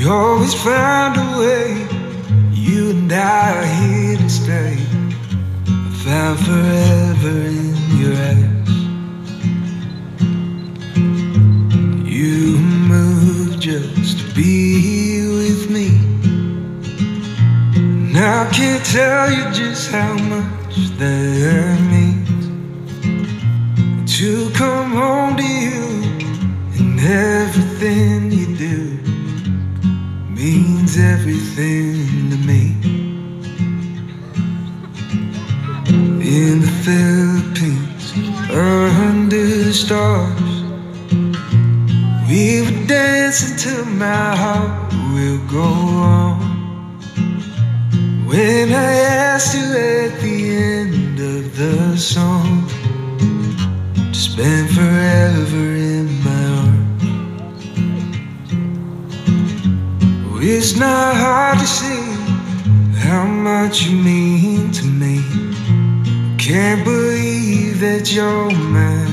We always find a way. You and I are here to stay. I found forever in your eyes. You moved just to be with me. And I can't tell you just how much that means to come home to you, and everything you do means everything to me. In the Philippines, under the stars, we were dancing till my heart will go on. When I asked you at the end of the song to spend forever in my arms, it's not hard to see how much you mean to me. I can't believe that you're mine.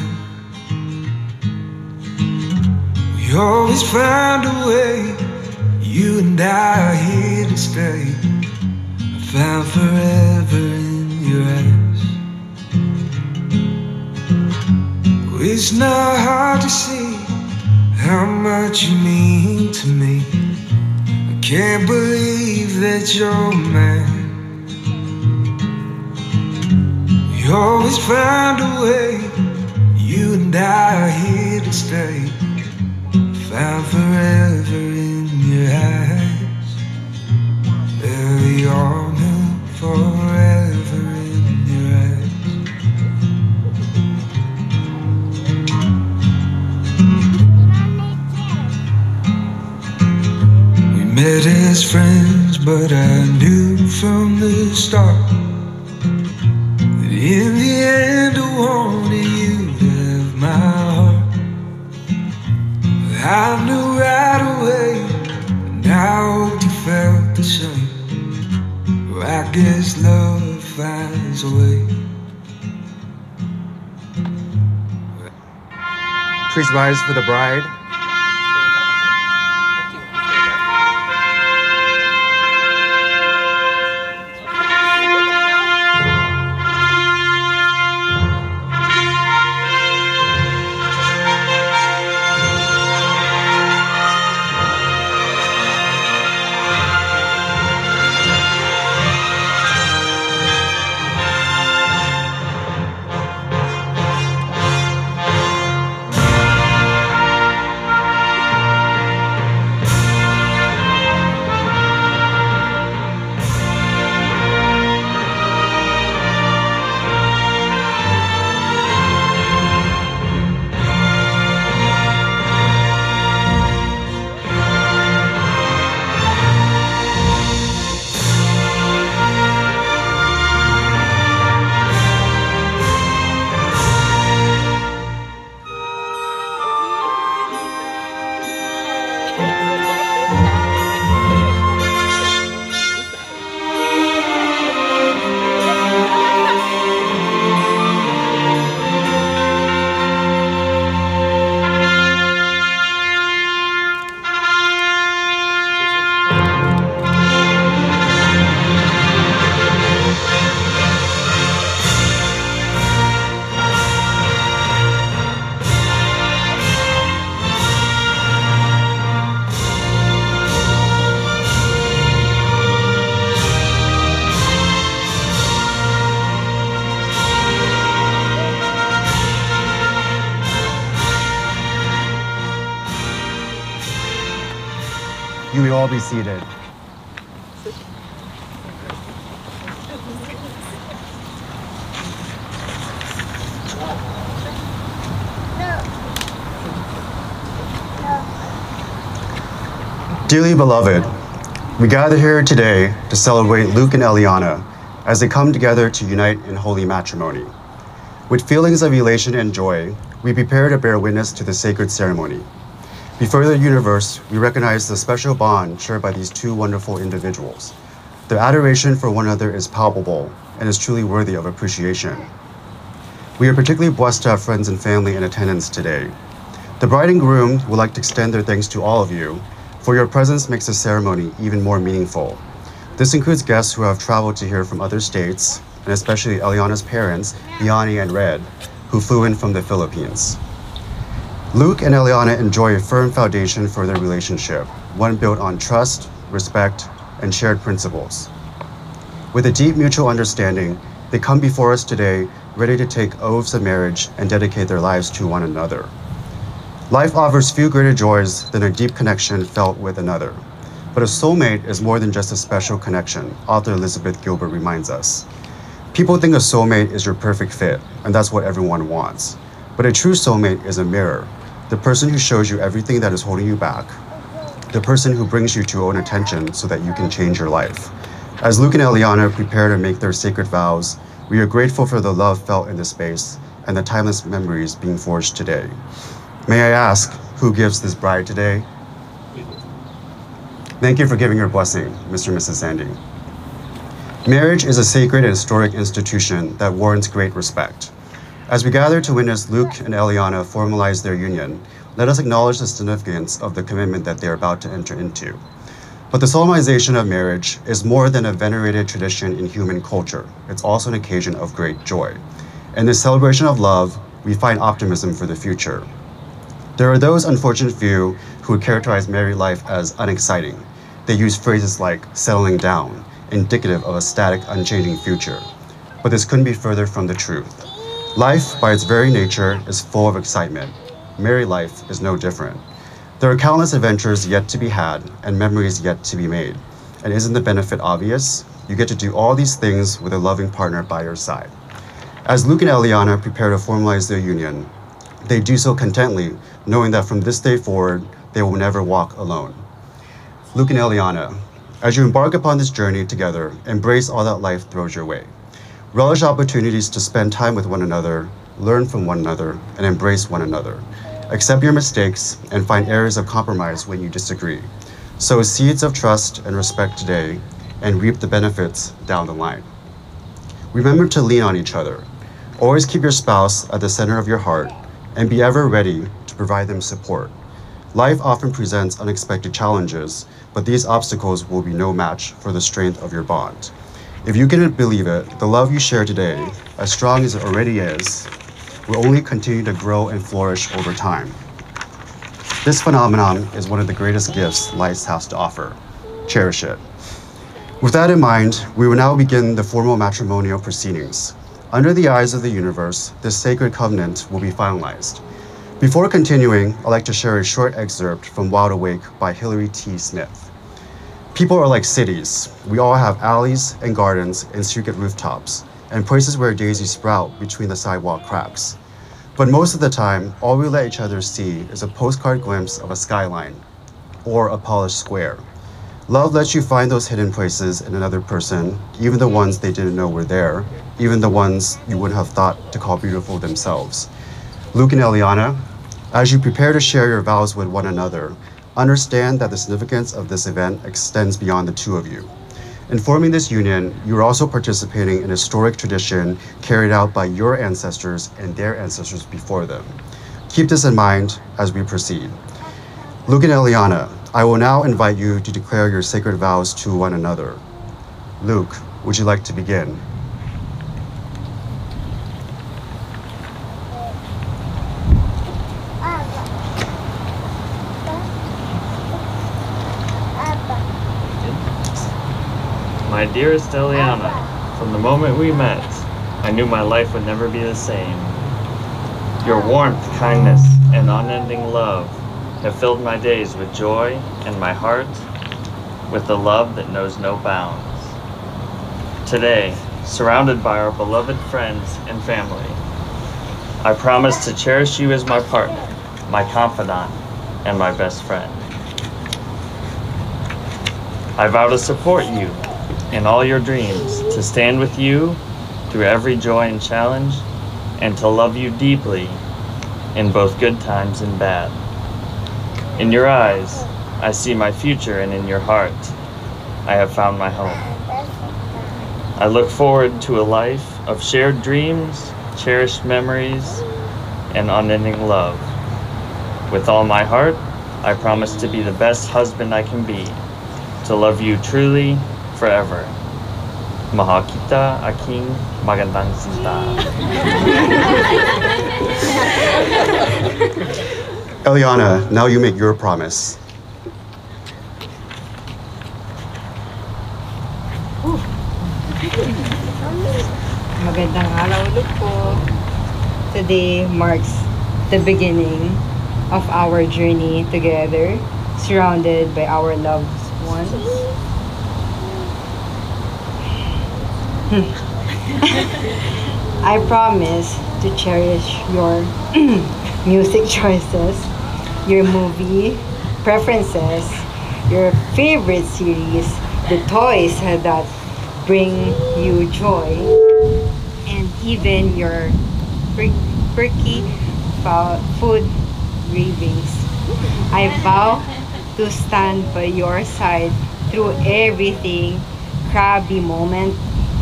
We always find a way. You and I are here to stay. I found forever in your eyes. It's not hard to see how much you mean to me. I can't believe that you're mine. We always find a way. You and I are here to stay. Found forever in your eyes. Yeah, we all knew forever in your eyes. We met as friends, but I knew from the start that in the end I wanted you to have my heart. I knew right away, and I hoped you felt the same. Well, I guess love finds a way. Please rise for the bride. You may all be seated. Dearly beloved, we gather here today to celebrate Luke and Eleana as they come together to unite in holy matrimony. With feelings of elation and joy, we prepare to bear witness to the sacred ceremony. Before the universe, we recognize the special bond shared by these two wonderful individuals. Their adoration for one another is palpable and is truly worthy of appreciation. We are particularly blessed to have friends and family in attendance today. The bride and groom would like to extend their thanks to all of you for your presence makes the ceremony even more meaningful. This includes guests who have traveled to here from other states, and especially Eleana's parents, 𝙤𝙊𝘾𝙄𝘼𝙎 and Red, who flew in from the Philippines. Luke and Eleana enjoy a firm foundation for their relationship, one built on trust, respect, and shared principles. With a deep mutual understanding, they come before us today ready to take oaths of marriage and dedicate their lives to one another. Life offers few greater joys than a deep connection felt with another. But a soulmate is more than just a special connection, author Elizabeth Gilbert reminds us. People think a soulmate is your perfect fit, and that's what everyone wants. But a true soulmate is a mirror, the person who shows you everything that is holding you back, the person who brings you to your own attention so that you can change your life. As Luke and Eleana prepare to make their sacred vows, we are grateful for the love felt in this space and the timeless memories being forged today. May I ask, who gives this bride today? Thank you for giving your blessing, Mr. and Mrs. Sandy. Marriage is a sacred and historic institution that warrants great respect. As we gather to witness Luke and Eleana formalize their union, let us acknowledge the significance of the commitment that they are about to enter into. But the solemnization of marriage is more than a venerated tradition in human culture. It's also an occasion of great joy. In this celebration of love, we find optimism for the future. There are those unfortunate few who would characterize married life as unexciting. They use phrases like settling down, indicative of a static, unchanging future. But this couldn't be further from the truth. Life, by its very nature, is full of excitement. Married life is no different. There are countless adventures yet to be had and memories yet to be made. And isn't the benefit obvious? You get to do all these things with a loving partner by your side. As Luke and Eleana prepare to formalize their union, they do so contently, knowing that from this day forward, they will never walk alone. Luke and Eleana, as you embark upon this journey together, embrace all that life throws your way. Relish opportunities to spend time with one another, learn from one another, and embrace one another. Accept your mistakes and find areas of compromise when you disagree. Sow seeds of trust and respect today and reap the benefits down the line. Remember to lean on each other. Always keep your spouse at the center of your heart and be ever ready to provide them support. Life often presents unexpected challenges, but these obstacles will be no match for the strength of your bond. If you can believe it, the love you share today, as strong as it already is, will only continue to grow and flourish over time. This phenomenon is one of the greatest gifts life has to offer. Cherish it. With that in mind, we will now begin the formal matrimonial proceedings. Under the eyes of the universe, this sacred covenant will be finalized. Before continuing, I'd like to share a short excerpt from Wild Awake by Hilary T. Smith. People are like cities. We all have alleys and gardens and secret rooftops, and places where daisies sprout between the sidewalk cracks. But most of the time, all we let each other see is a postcard glimpse of a skyline or a polished square. Love lets you find those hidden places in another person, even the ones they didn't know were there, even the ones you wouldn't have thought to call beautiful themselves. Luke and Eleana, as you prepare to share your vows with one another, understand that the significance of this event extends beyond the two of you. In forming this union, you are also participating in a historic tradition carried out by your ancestors and their ancestors before them. Keep this in mind as we proceed. Luke and Eleana, I will now invite you to declare your sacred vows to one another. Luke, would you like to begin? My dearest Eleana, from the moment we met, I knew my life would never be the same. Your warmth, kindness, and unending love have filled my days with joy and my heart with the love that knows no bounds. Today, surrounded by our beloved friends and family, I promise to cherish you as my partner, my confidant, and my best friend. I vow to support you in all your dreams, to stand with you through every joy and challenge, and to love you deeply in both good times and bad. In your eyes, I see my future, and in your heart, I have found my home. I look forward to a life of shared dreams, cherished memories, and unending love. With all my heart, I promise to be the best husband I can be, to love you truly, forever. Mahal kita aking magandang sinta. Eleana, now you make your promise. Magandang araw ulit po. Today marks the beginning of our journey together, surrounded by our loved ones. I promise to cherish your music choices, your movie preferences, your favorite series, the toys that bring you joy, and even your quirky food cravings. I vow to stand by your side through everything crabby moment,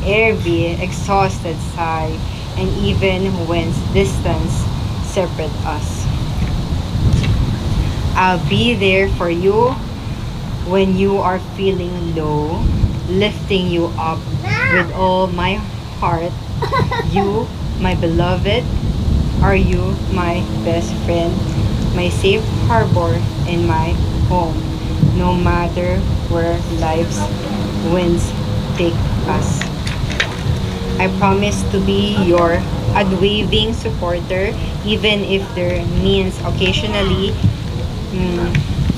every exhausted sigh, and even when distance separate us. I'll be there for you when you are feeling low, lifting you up with all my heart. You, my beloved, are you my best friend, my safe harbor, and my home, no matter where life's winds take us. I promise to be your unwavering supporter, even if there means occasionally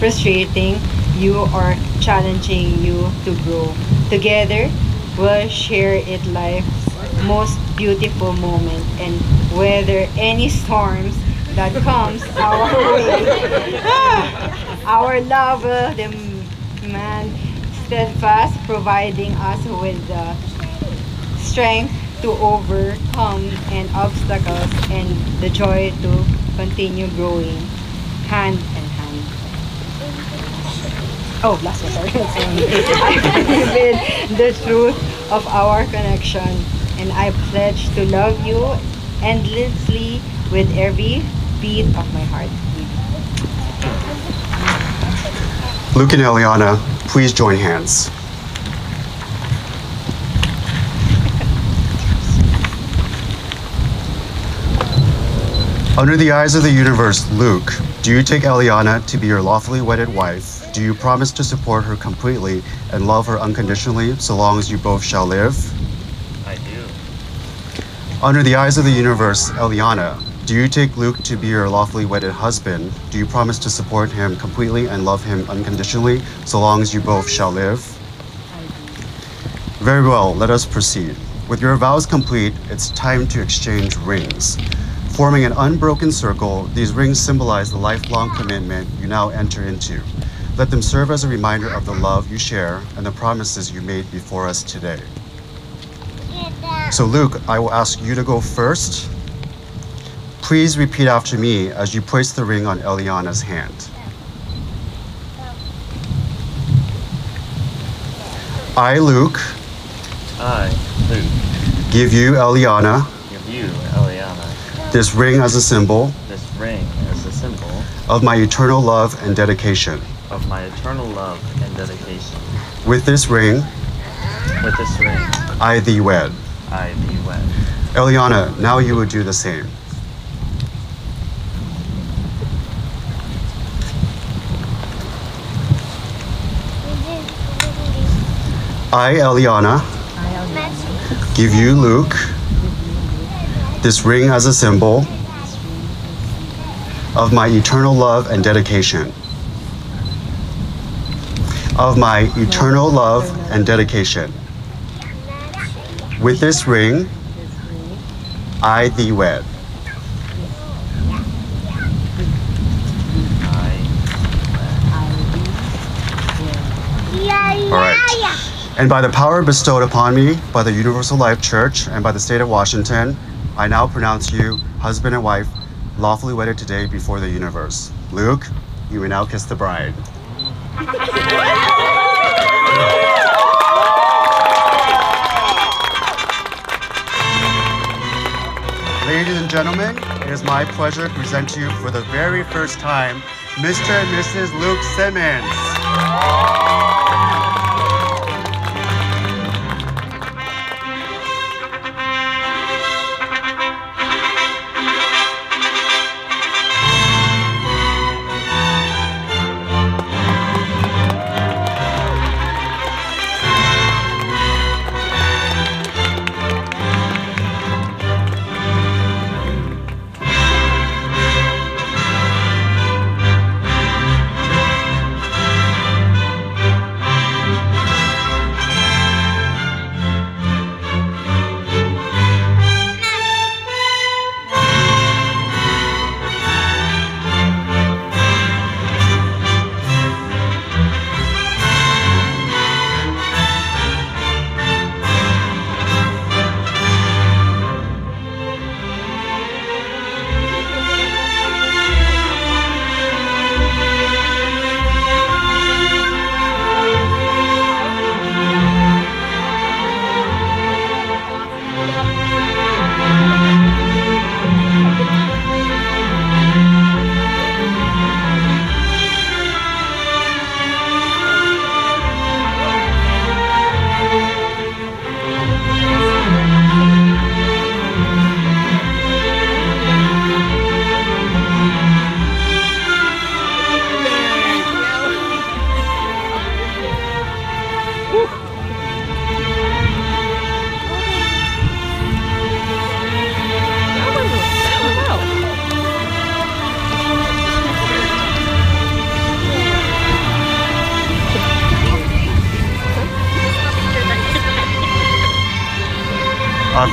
frustrating you or challenging you to grow. Together, we'll share it life's most beautiful moment and weather any storms that comes our way. Our love will demand steadfast, providing us with the strength to overcome and obstacles and the joy to continue growing hand in hand. Oh, last one, sorry. I believe in the truth of our connection, and I pledge to love you endlessly with every beat of my heart. Luke and Eleana, please join hands. Under the eyes of the universe, Luke, do you take Eleana to be your lawfully wedded wife? Do you promise to support her completely and love her unconditionally so long as you both shall live? I do. Under the eyes of the universe, Eleana, do you take Luke to be your lawfully wedded husband? Do you promise to support him completely and love him unconditionally so long as you both shall live? Very well, let us proceed. With your vows complete, it's time to exchange rings. Forming an unbroken circle, these rings symbolize the lifelong commitment you now enter into. Let them serve as a reminder of the love you share and the promises you made before us today. So Luke, I will ask you to go first. Please repeat after me as you place the ring on Eleana's hand. I, Luke, give you, Eleana, this ring as a symbol of my eternal love and dedication. With this ring, I thee wed. Eleana, now you would do the same. I, Eleana, give you, Luke, this ring as a symbol of my eternal love and dedication. Of my eternal love and dedication. With this ring, I thee wed. All right. And by the power bestowed upon me by the Universal Life Church and by the state of Washington, I now pronounce you husband and wife, lawfully wedded today before the universe. Luke, you may now kiss the bride. Ladies and gentlemen, it is my pleasure to present to you for the very first time Mr. and Mrs. Luke Simmons.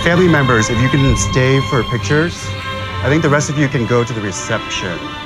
Family members, if you can stay for pictures, I think the rest of you can go to the reception.